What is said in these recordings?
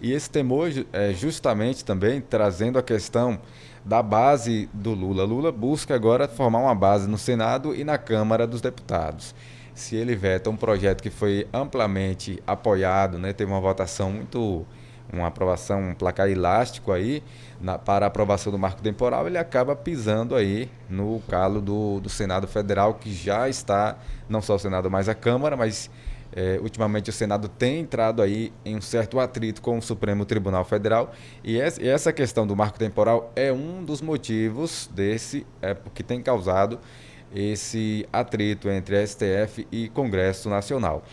E esse temor é justamente também trazendo a questão da base do Lula. Lula busca agora formar uma base no Senado e na Câmara dos Deputados. Se ele veta um projeto que foi amplamente apoiado, né, teve uma votação muito, uma aprovação, um placar elástico aí para a aprovação do marco temporal, ele acaba pisando aí no calo do Senado Federal, que já está, não só o Senado, mas a Câmara, mas ultimamente o Senado tem entrado aí em um certo atrito com o Supremo Tribunal Federal e essa questão do marco temporal é um dos motivos que tem causado esse atrito entre a STF e Congresso Nacional.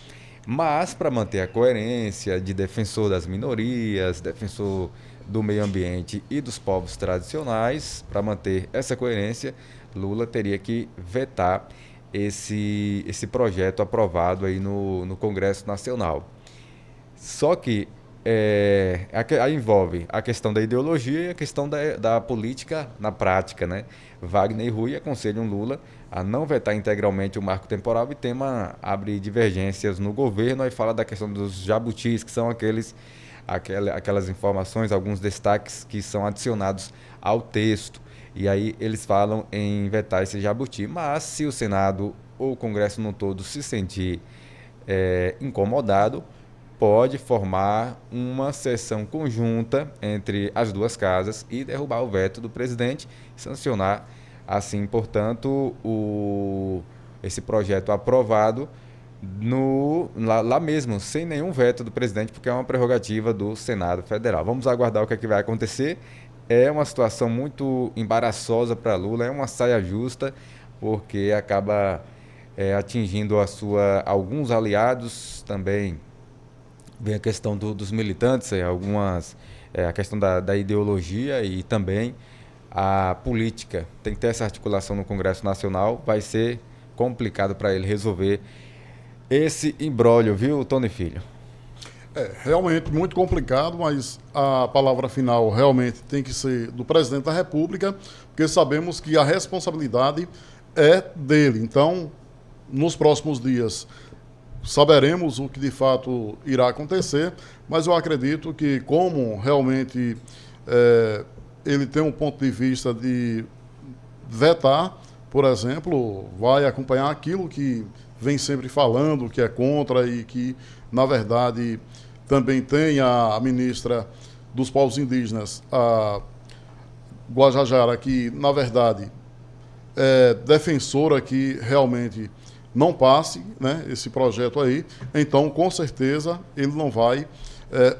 Mas para manter a coerência de defensor das minorias, defensor do meio ambiente e dos povos tradicionais, para manter essa coerência, Lula teria que vetar esse projeto aprovado aí no Congresso Nacional. Só que aí envolve a questão da ideologia e a questão da política na prática, né? Wagner e Rui aconselham Lula a não vetar integralmente o marco temporal e tema abre divergências no governo, aí fala da questão dos jabutis, que são aquelas informações, alguns destaques que são adicionados ao texto. E aí eles falam em vetar esse jabuti. Mas se o Senado ou o Congresso no todo se sentir incomodado, pode formar uma sessão conjunta entre as duas casas e derrubar o veto do presidente, sancionar, assim, portanto, esse projeto aprovado lá mesmo, sem nenhum veto do presidente, porque é uma prerrogativa do Senado Federal. Vamos aguardar o que é que vai acontecer. É uma situação muito embaraçosa para Lula, é uma saia justa, porque acaba atingindo alguns aliados também. Vem a questão dos militantes, a questão da ideologia e também a política. Tem que ter essa articulação no Congresso Nacional, vai ser complicado para ele resolver esse imbróglio, viu, Tony Filho? É realmente muito complicado, mas a palavra final realmente tem que ser do presidente da República, porque sabemos que a responsabilidade é dele. Então, nos próximos dias, saberemos o que de fato irá acontecer, mas eu acredito que, como realmente ele tem um ponto de vista de vetar, por exemplo, vai acompanhar aquilo que vem sempre falando, que é contra e que, na verdade, também tem a ministra dos povos indígenas, a Guajajara, que, na verdade, é defensora que realmente não passe, né, esse projeto aí. Então, com certeza, ele não vai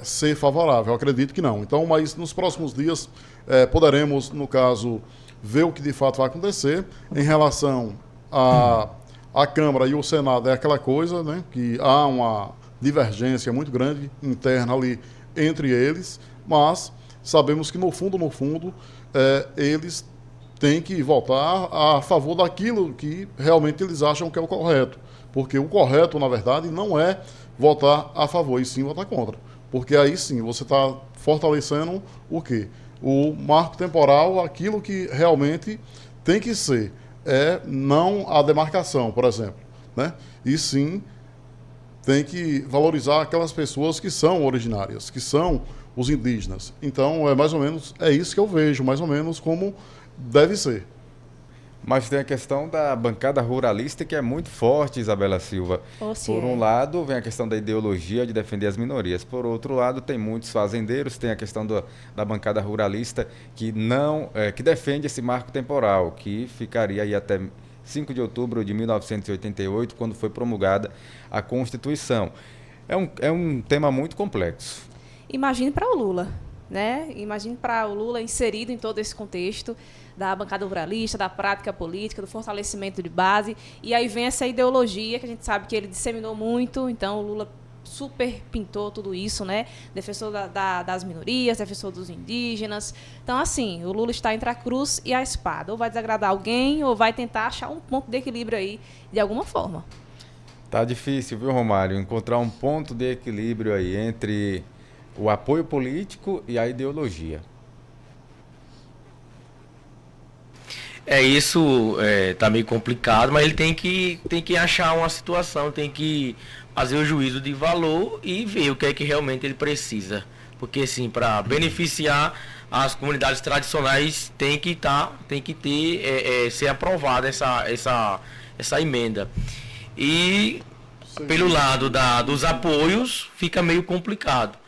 ser favorável. Eu acredito que não. Então, mas nos próximos dias poderemos, no caso, ver o que de fato vai acontecer. Em relação à Câmara e o Senado, é aquela coisa, né, que há uma divergência muito grande interna ali entre eles, mas sabemos que no fundo, eles têm que votar a favor daquilo que realmente eles acham que é o correto. Porque o correto, na verdade, não é votar a favor, e sim votar contra. Porque aí sim você está fortalecendo o quê? O marco temporal, aquilo que realmente tem que ser. É não a demarcação, por exemplo, né? E sim tem que valorizar aquelas pessoas que são originárias, que são os indígenas. Então, mais ou menos, é isso que eu vejo, mais ou menos como deve ser. Mas tem a questão da bancada ruralista que é muito forte, Isabela Silva. Ou se Por um é. lado, vem a questão da ideologia de defender as minorias. Por outro lado, tem muitos fazendeiros, tem a questão da bancada ruralista que não, que defende esse marco temporal, que ficaria aí até 5 de outubro de 1988, quando foi promulgada a Constituição. É um tema muito complexo. Imagine para o Lula, né? Imagine para o Lula inserido em todo esse contexto da bancada ruralista, da prática política, do fortalecimento de base. E aí vem essa ideologia que a gente sabe que ele disseminou muito. Então, o Lula super pintou tudo isso, né? Defensor das minorias, defensor dos indígenas. Então, assim, o Lula está entre a cruz e a espada. Ou vai desagradar alguém, ou vai tentar achar um ponto de equilíbrio aí, de alguma forma. Tá difícil, viu, Romário, encontrar um ponto de equilíbrio aí entre o apoio político e a ideologia. Isso tá meio complicado, mas ele tem que achar uma situação, tem que fazer o juízo de valor e ver o que é que realmente ele precisa. Porque, assim, para beneficiar as comunidades tradicionais tem que ter, ser aprovada essa emenda. E pelo lado dos apoios fica meio complicado.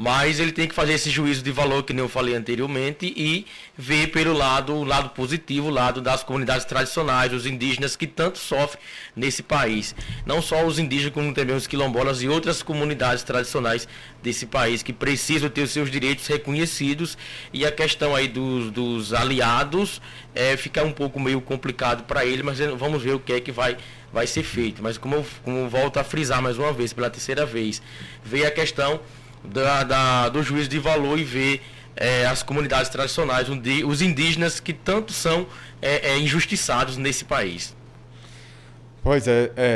Mas ele tem que fazer esse juízo de valor, que nem eu falei anteriormente, e ver pelo o lado positivo, o lado das comunidades tradicionais, os indígenas que tanto sofrem nesse país. Não só os indígenas, como também os quilombolas e outras comunidades tradicionais desse país, que precisam ter os seus direitos reconhecidos. E a questão aí dos aliados fica um pouco meio complicado para ele, mas vamos ver o que é que vai ser feito. Mas como eu volto a frisar mais uma vez, pela terceira vez, veio a questão do juízo de valor e ver as comunidades tradicionais, os indígenas que tanto são injustiçados nesse país. Pois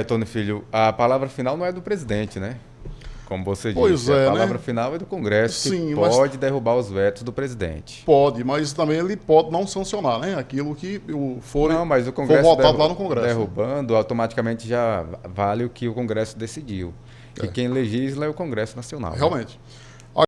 Tony Filho, a palavra final não é do presidente, né? Como você Pois disse, é, a palavra né? final é do Congresso, Sim, que mas- pode derrubar os vetos do presidente. Pode, mas também ele pode não sancionar, né? Aquilo que Não, mas o for Congresso votado lá no Congresso. derrubando, automaticamente já vale o que o Congresso decidiu. E quem legisla é o Congresso Nacional. Né? Realmente.